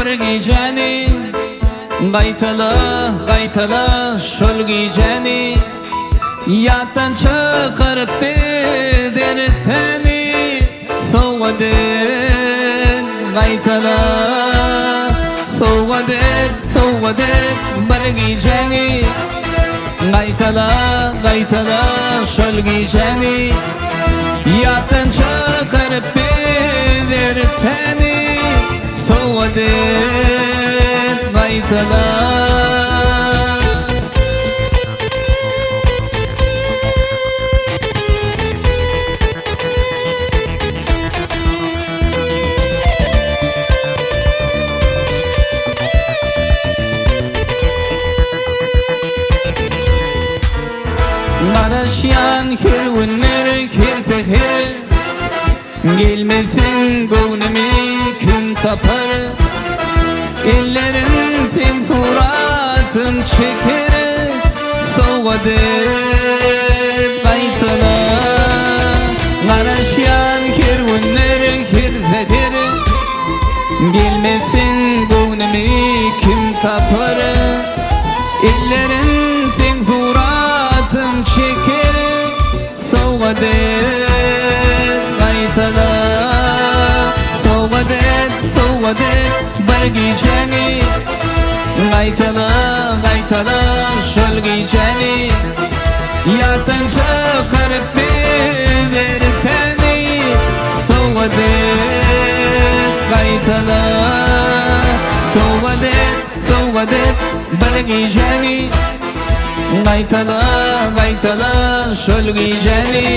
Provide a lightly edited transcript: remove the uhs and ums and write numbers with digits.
برگیجانی قایتلا شلگیجانی یادن çıkarıp bedirteni soğudet soğudet برگیجانی قایتلا شلگیجانی یادن çıkarıp bedirteni soğudet قایتلا Maraşyan hirvinler hirsehir gelmesin gönlümü kim tapar ellerin sen suratın çeker soğudet qaytala Maraşyan hirvinler hirsehir gelmesin gönlümü kim tapar ellerin sen suratın çeker soğudet qaytala soğudet برگیجانی qaytala şölgijani yatan çıkarıp bedirteni soğudet qaytala soğudet برگیجانی qaytala şölgijani